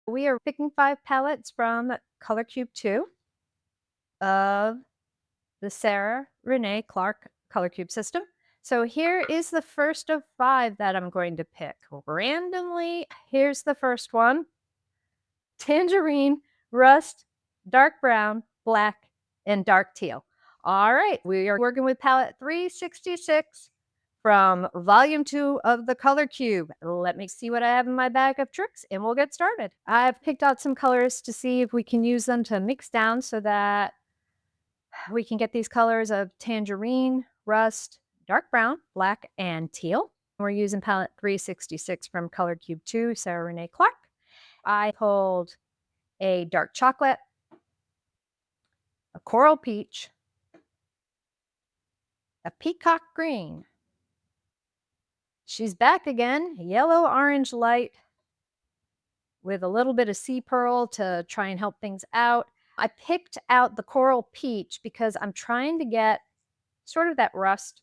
We are picking 5 palettes from Color Cube 2 of the Sarah Renae Clark Color Cube system. So here is the first of 5 that I'm going to pick randomly. Here's the first one: tangerine, rust, dark brown, black, and dark teal. All right, we are working with palette 366 from volume 2 of the Color Cube. Let me see what I have in my bag of tricks and we'll get started. I've picked out some colors to see if we can use them to mix down so that we can get these colors of tangerine, rust, dark brown, black, and teal. We're using palette 366 from Color Cube 2, Sarah Renae Clark. I pulled a dark chocolate, a coral peach, a peacock green. She's back again, yellow orange light with a little bit of sea pearl to try and help things out. I picked out the coral peach because I'm trying to get sort of that rust.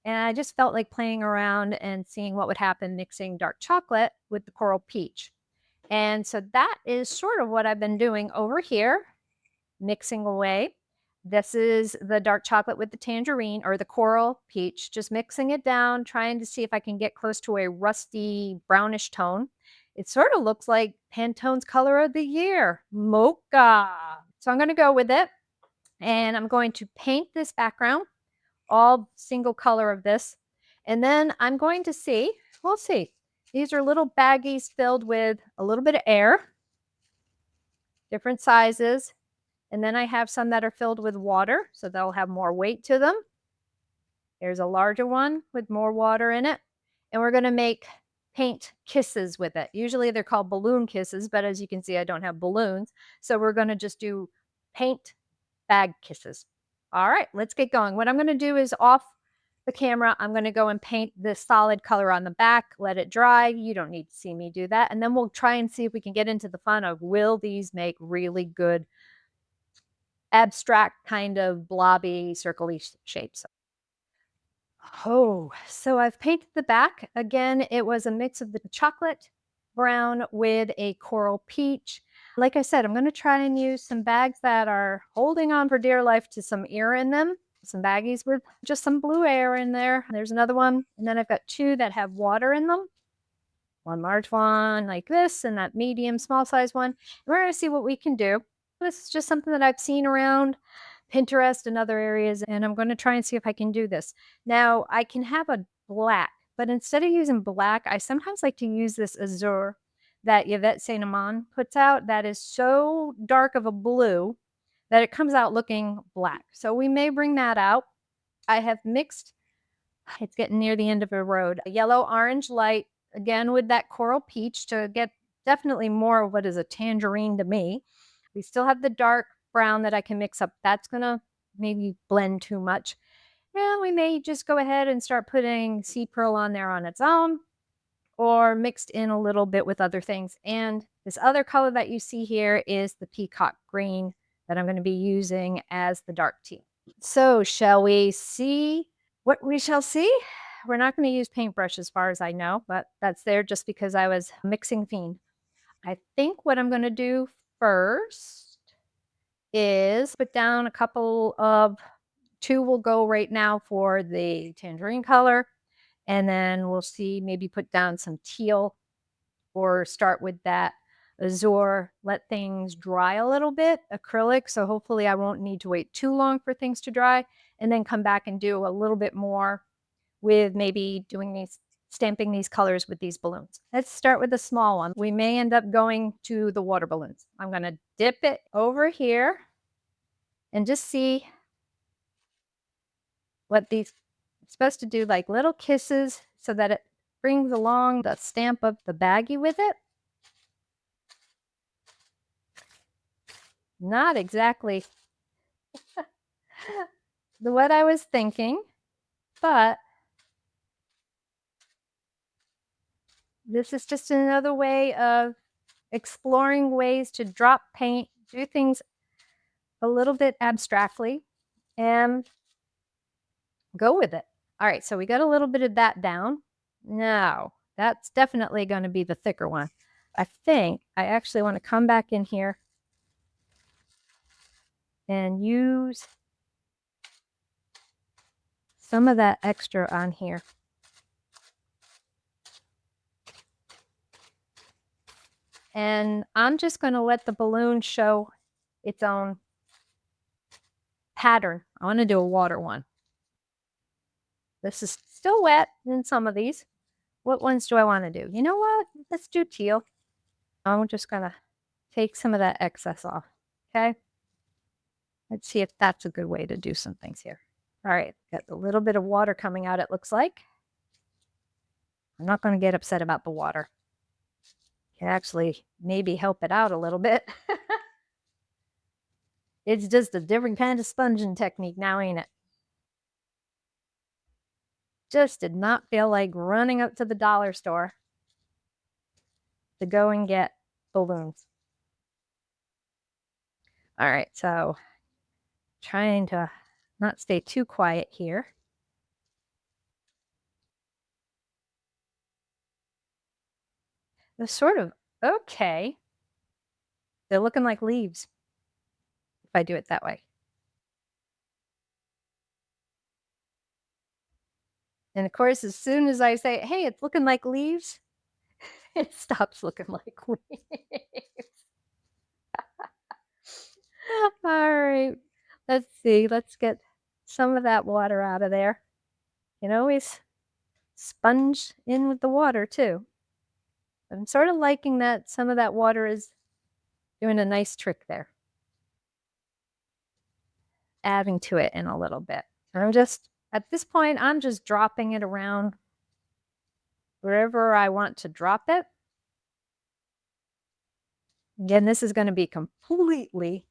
And I just felt like playing around and seeing what would happen mixing dark chocolate with the coral peach. And so that is sort of what I've been doing over here, mixing away. This is the dark chocolate with the tangerine or the coral peach, just mixing it down, trying to see if I can get close to a rusty brownish tone. It sort of looks like Pantone's color of the year, mocha. So I'm going to go with it and I'm going to paint this background, all single color of this. And then I'm going to see, we'll see. These are little baggies filled with a little bit of air, different sizes. And then I have some that are filled with water, so they'll have more weight to them. There's a larger one with more water in it. And we're going to make paint kisses with it. Usually they're called balloon kisses, but as you can see, I don't have balloons. So we're going to just do paint bag kisses. All right, let's get going. What I'm going to do is off the camera, I'm going to go and paint this solid color on the back, let it dry. You don't need to see me do that. And then we'll try and see if we can get into the fun of, will these make really good abstract kind of blobby circle-y shapes. Oh, so I've painted the back. Again, it was a mix of the chocolate brown with a coral peach. Like I said, I'm going to try and use some bags that are holding on for dear life to some air in them. Some baggies with just some blue air in there. There's another one. And then I've got 2 that have water in them. One large one like this and that medium small size one. And we're going to see what we can do. This is just something that I've seen around Pinterest and other areas, and I'm going to try and see if I can do this. Now, I can have a black, but instead of using black, I sometimes like to use this azure that Yvette Saint Amand puts out that is so dark of a blue that it comes out looking black. So we may bring that out. I have mixed, it's getting near the end of a road, a yellow orange light, again with that coral peach to get definitely more of what is a tangerine to me. We still have the dark brown that I can mix up. That's going to maybe blend too much. Well, we may just go ahead and start putting sea pearl on there on its own or mixed in a little bit with other things. And this other color that you see here is the peacock green that I'm going to be using as the dark teal. So shall we see what we shall see? We're not going to use paintbrush as far as I know, but that's there just because I was mixing fiend. I think what I'm going to do first is put down a couple of 2 will go right now for the tangerine color. And then we'll see, maybe put down some teal or start with that azure, let things dry a little bit, acrylic. So hopefully I won't need to wait too long for things to dry and then come back and do a little bit more with maybe doing these, stamping these colors with these balloons. Let's start with the small one. We may end up going to the water balloons. I'm going to dip it over here and just see what these are supposed to do, like little kisses so that it brings along the stamp of the baggie with it. Not exactly what I was thinking, but this is just another way of exploring ways to drop paint, do things a little bit abstractly, and go with it. All right, so we got a little bit of that down. Now, that's definitely going to be the thicker one. I think I actually want to come back in here and use some of that extra on here. And I'm just going to let the balloon show its own pattern. I want to do a water one. This is still wet in some of these. What ones do I want to do? You know what? Let's do teal. I'm just going to take some of that excess off. Okay. Let's see if that's a good way to do some things here. All right. Got a little bit of water coming out, it looks like. I'm not going to get upset about the water. Can actually maybe help it out a little bit. It's just a different kind of sponging technique now, ain't it? Just did not feel like running up to the dollar store to go and get balloons. All right, so trying to not stay too quiet here. They're sort of okay. They're looking like leaves if I do it that way. And of course, as soon as I say, hey, it's looking like leaves, it stops looking like leaves. All right, let's see. Let's get some of that water out of there. You can always sponge in with the water too. I'm sort of liking that some of that water is doing a nice trick there. Adding to it in a little bit. And I'm just, at this point, I'm just dropping it around wherever I want to drop it. Again, this is going to be completely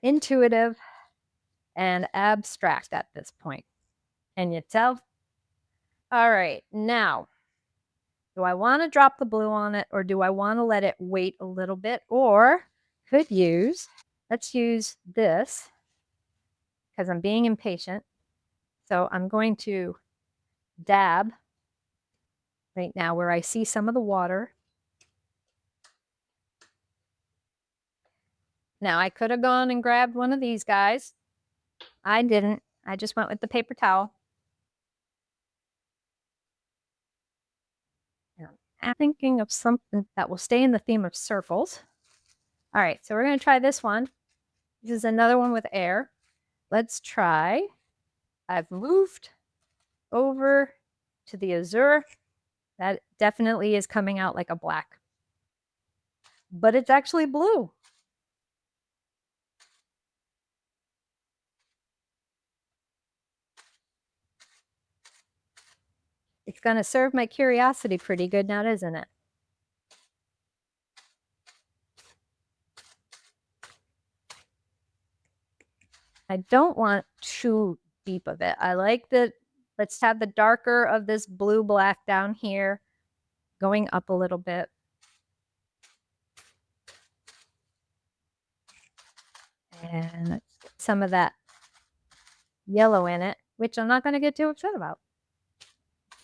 intuitive and abstract at this point. Can you tell? All right, now, do I want to drop the blue on it or do I want to let it wait a little bit? Or let's use this because I'm being impatient. So I'm going to dab right now where I see some of the water. Now I could have gone and grabbed one of these guys. I didn't. I just went with the paper towel. I'm thinking of something that will stay in the theme of circles. All right, so we're going to try this one. This is another one with air. Let's try. I've moved over to the azure. That definitely is coming out like a black, but it's actually blue. It's going to serve my curiosity pretty good now, isn't it? I don't want too deep of it. I like that. Let's have the darker of this blue black down here going up a little bit. And let's get some of that yellow in it, which I'm not going to get too upset about.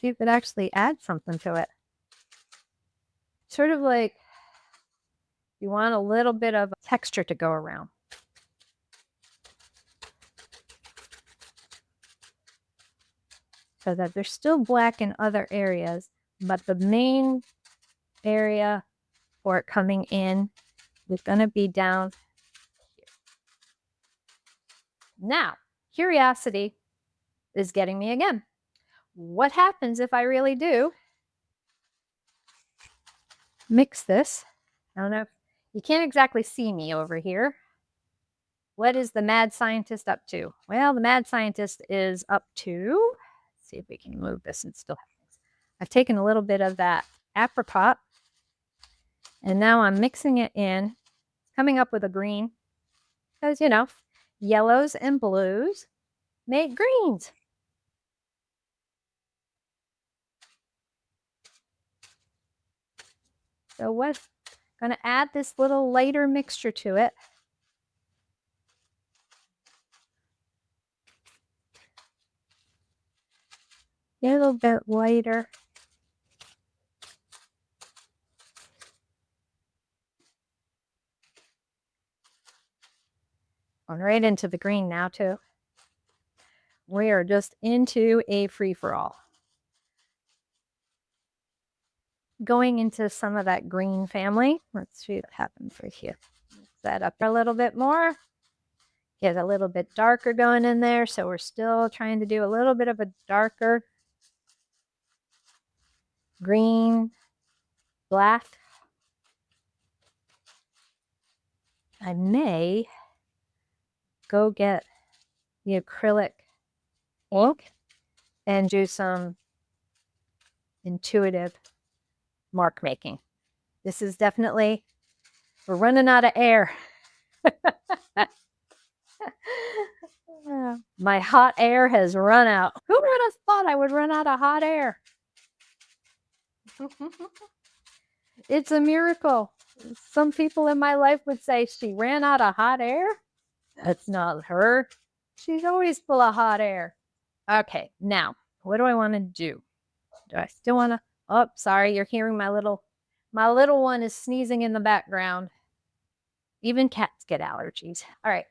See if it actually adds something to it. Sort of like you want a little bit of texture to go around. So that there's still black in other areas, but the main area for it coming in is going to be down here. Now, curiosity is getting me again. What happens if I really do mix this? I don't know if you can't exactly see me over here. What is the mad scientist up to? Well, the mad scientist is up to, let's see if we can move this and still have things. I've taken a little bit of that apricot and now I'm mixing it in, coming up with a green because, you know, yellows and blues make greens. So what's going to add this little lighter mixture to it. Get a little bit lighter. Going right into the green now too. We are just into a free-for-all. Going into some of that green family. Let's see what happens for here. That up a little bit more. Get a little bit darker going in there. So we're still trying to do a little bit of a darker green, black. I may go get the acrylic ink and do some intuitive mark making. This is definitely, we're running out of air. My hot air has run out. Who would have thought I would run out of hot air? It's a miracle. Some people in my life would say she ran out of hot air. That's not her. She's always full of hot air. Okay, now, what do I want to do? Do I still want to? Oh, sorry, you're hearing my little one is sneezing in the background. Even cats get allergies. All right.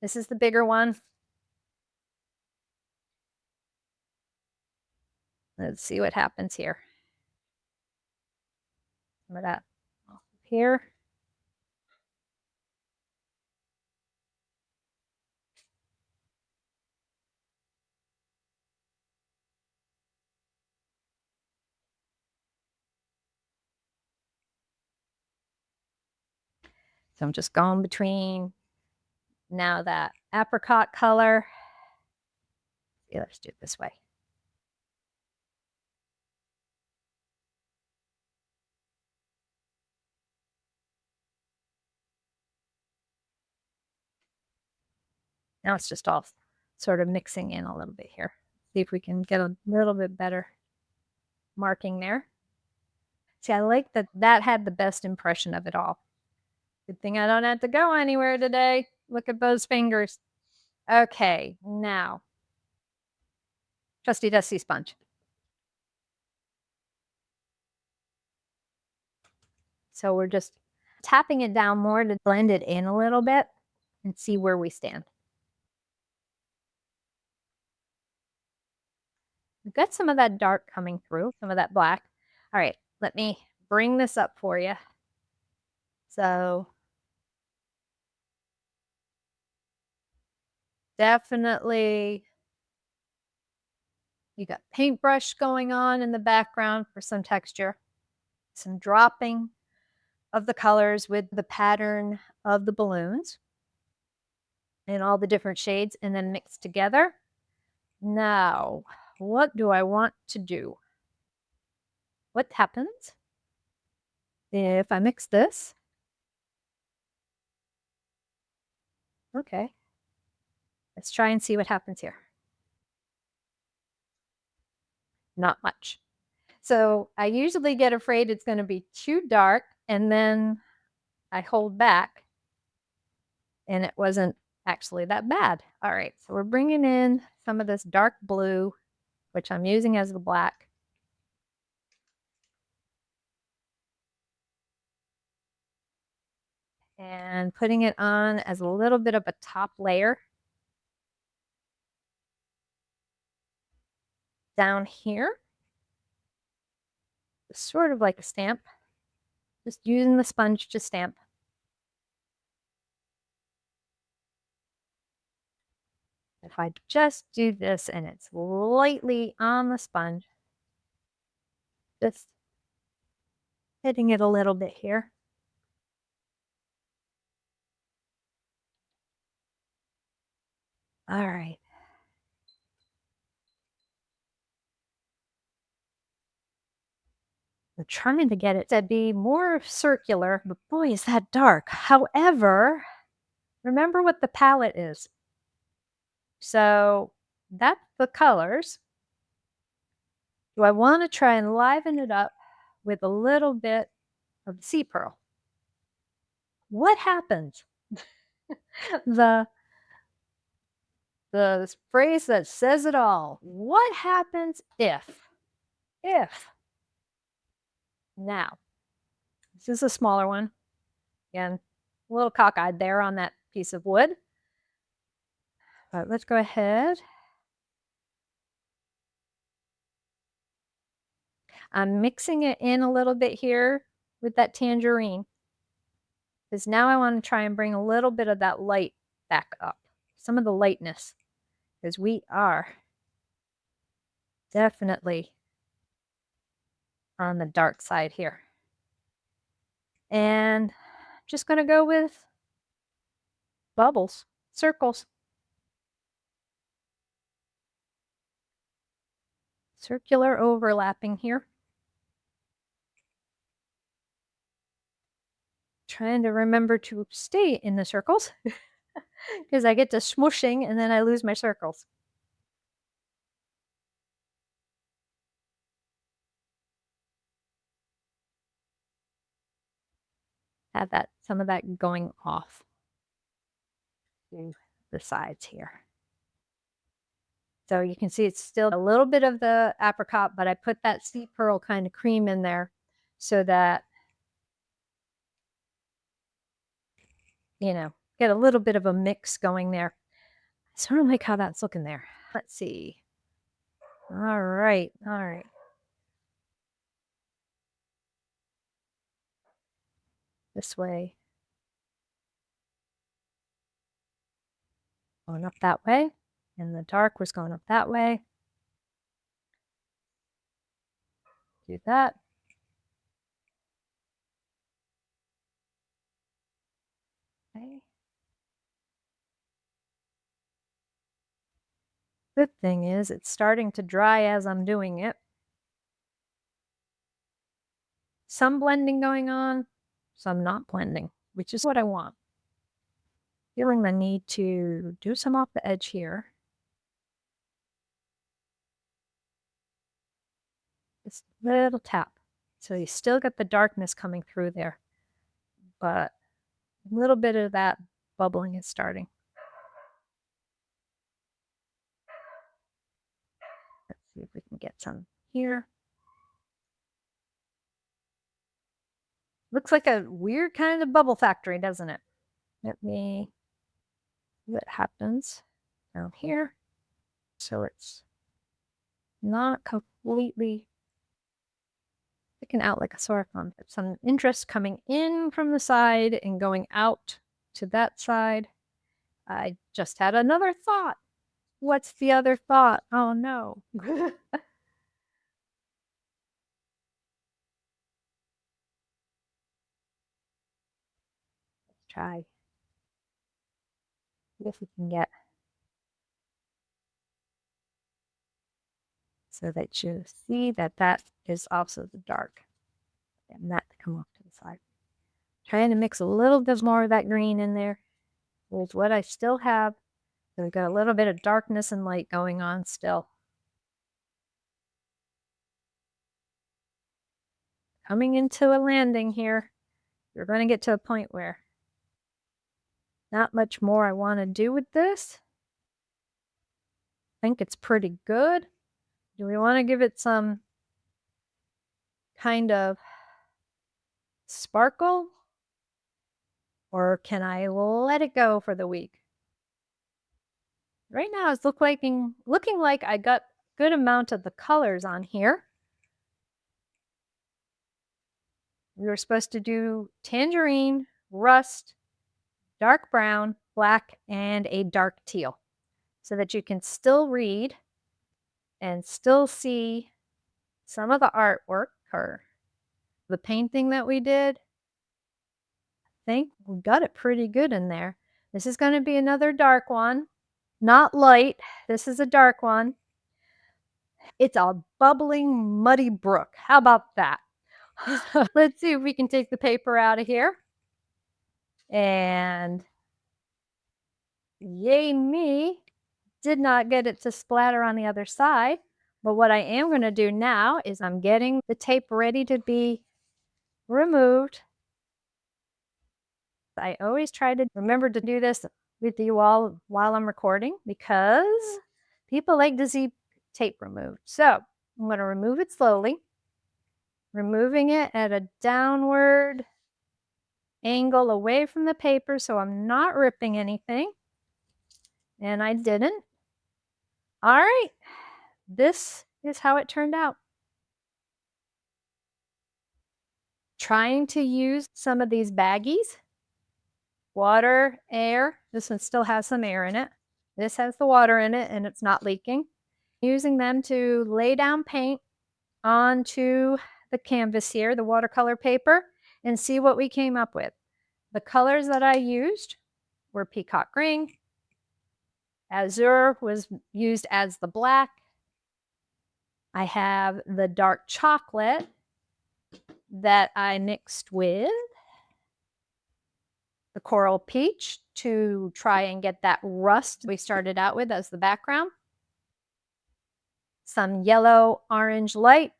This is the bigger one. Let's see what happens here. Some of that here. So I'm just going between now that apricot color. Yeah, let's do it this way. Now it's just all sort of mixing in a little bit here. See if we can get a little bit better marking there. See, I like that that had the best impression of it all. Good thing I don't have to go anywhere today. Look at those fingers. Okay, now, trusty dusty sponge. So we're just tapping it down more to blend it in a little bit and see where we stand. We've got some of that dark coming through, some of that black. All right, let me bring this up for you. So definitely you got paintbrush going on in the background for some texture, some dropping of the colors with the pattern of the balloons in all the different shades and then mixed together. Now, what do I want to do? What happens if I mix this? Okay, let's try and see what happens here. Not much. So I usually get afraid it's going to be too dark and then I hold back and it wasn't actually that bad. All right, so we're bringing in some of this dark blue, which I'm using as the black. And putting it on as a little bit of a top layer. Down here, sort of like a stamp, just using the sponge to stamp. If I just do this and it's lightly on the sponge, just hitting it a little bit here. All right. I'm trying to get it to be more circular, but boy, is that dark. However, remember what the palette is. So that's the colors. Do I want to try and liven it up with a little bit of sea pearl? What happens? the phrase that says it all. What happens if? If. Now, this is a smaller one. Again, A little cockeyed there on that piece of wood. But let's go ahead. I'm mixing it in a little bit here with that tangerine because now I want to try and bring a little bit of that light back up, some of the lightness, because we are definitely on the dark side here. And I'm just going to go with bubbles, circles, circular overlapping here. Trying to remember to stay in the circles because I get to smooshing and then I lose my circles. Have that, some of that going off to the sides here. So you can see it's still a little bit of the apricot, but I put that sea pearl kind of cream in there so that, you know, get a little bit of a mix going there. I sort of like how that's looking there. Let's see. All right. All right. This way. Going up that way. And the dark was going up that way. Do that. Okay. Good thing is it's starting to dry as I'm doing it. Some blending going on, some not blending, which is what I want. Feeling the need to do some off the edge here. Just a little tap. So you still get the darkness coming through there, but a little bit of that bubbling is starting. Let's see if we can get some here. Looks like a weird kind of bubble factory, doesn't it? Let me see what happens down here. So it's not completely sticking out like a sore thumb. Some interest coming in from the side and going out to that side. I just had another thought. What's the other thought? Oh no. Let's try. See if we can get so that you see that that is also the dark and that to come off to the side. Trying to mix a little bit more of that green in there with what I still have. So we've got a little bit of darkness and light going on still. Coming into a landing here, you're going to get to a point where not much more I want to do with this. I think it's pretty good. Do we want to give it some kind of sparkle? Or can I let it go for the week? Right now it's looking like I got good amount of the colors on here. We were supposed to do tangerine, rust, dark brown, black, and a dark teal so that you can still read and still see some of the artwork or the painting that we did. I think we got it pretty good in there. This is going to be another dark one, not light. This is a dark one. It's a bubbling, muddy brook. How about that? Let's see if we can take the paper out of here. And yay me, did not get it to splatter on the other side. But what I am going to do now is I'm getting the tape ready to be removed. I always try to remember to do this with you all while I'm recording because people like to see tape removed. So I'm going to remove it slowly, removing it at a downward angle away from the paper so I'm not ripping anything. And I didn't. All right, this is how it turned out. Trying to use some of these baggies, water, air. This one still has some air in it. This has the water in it and it's not leaking. Using them to lay down paint onto the canvas here, the watercolor paper, and see what we came up with. The colors that I used were peacock green. Azure was used as the black. I have the dark chocolate that I mixed with the coral peach to try and get that rust we started out with as the background. Some yellow, orange light,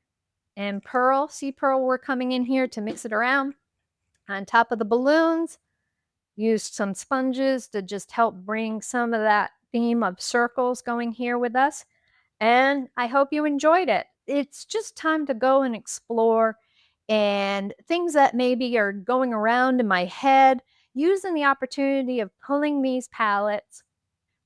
and pearl, sea pearl were coming in here to mix it around. On top of the balloons, used some sponges to just help bring some of that theme of circles going here with us. And I hope you enjoyed it. It's just time to go and explore and things that maybe are going around in my head, using the opportunity of pulling these palettes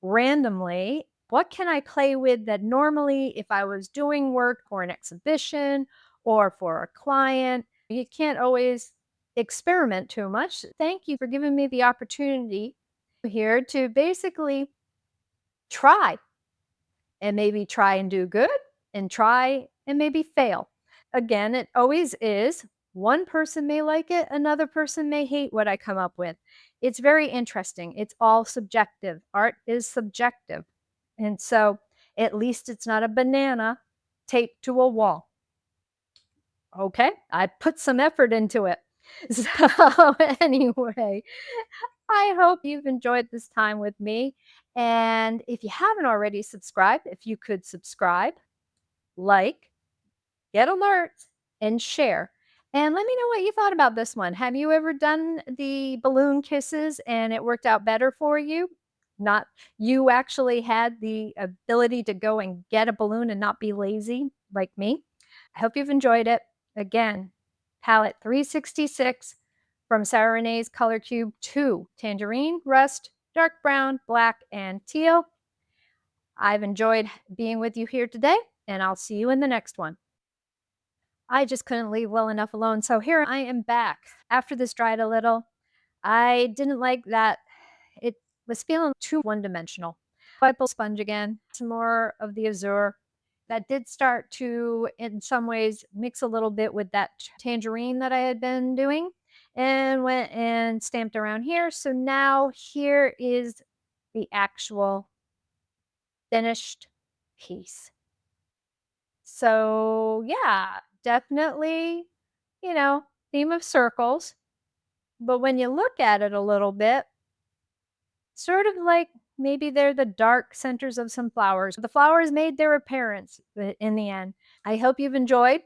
randomly. What can I play with that normally, if I was doing work for an exhibition or for a client, you can't always experiment too much. Thank you for giving me the opportunity here to basically try and maybe try and do good and try and maybe fail. Again, it always is. One person may like it, another person may hate what I come up with. It's very interesting. It's all subjective. Art is subjective. And so at least it's not a banana taped to a wall. Okay, I put some effort into it. So, anyway, I hope you've enjoyed this time with me. And if you haven't already subscribed, if you could subscribe, like, get alerts, and share. And let me know what you thought about this one. Have you ever done the balloon kisses and it worked out better for you? Not you actually had the ability to go and get a balloon and not be lazy like me. I hope you've enjoyed it. Again, palette 366 from Sarah Renae's Color Cube 2, tangerine, rust, dark brown, black, and teal. I've enjoyed being with you here today, and I'll see you in the next one. I just couldn't leave well enough alone. So here I am back. After this dried a little, I didn't like that it was feeling too one-dimensional. I pulled sponge again, some more of the azure. That did start to, in some ways, mix a little bit with that tangerine that I had been doing and went and stamped around here. So now here is the actual finished piece. So yeah, definitely, theme of circles. But when you look at it a little bit, sort of like maybe they're the dark centers of some flowers. The flowers made their appearance in the end. I hope you've enjoyed.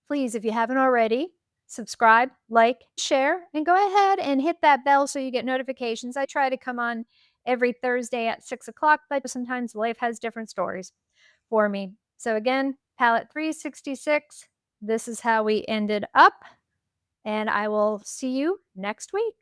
Please, if you haven't already, subscribe, like, share, and go ahead and hit that bell so you get notifications. I try to come on every Thursday at 6 o'clock, but sometimes life has different stories for me. So again, palette 366. This is how we ended up, and I will see you next week.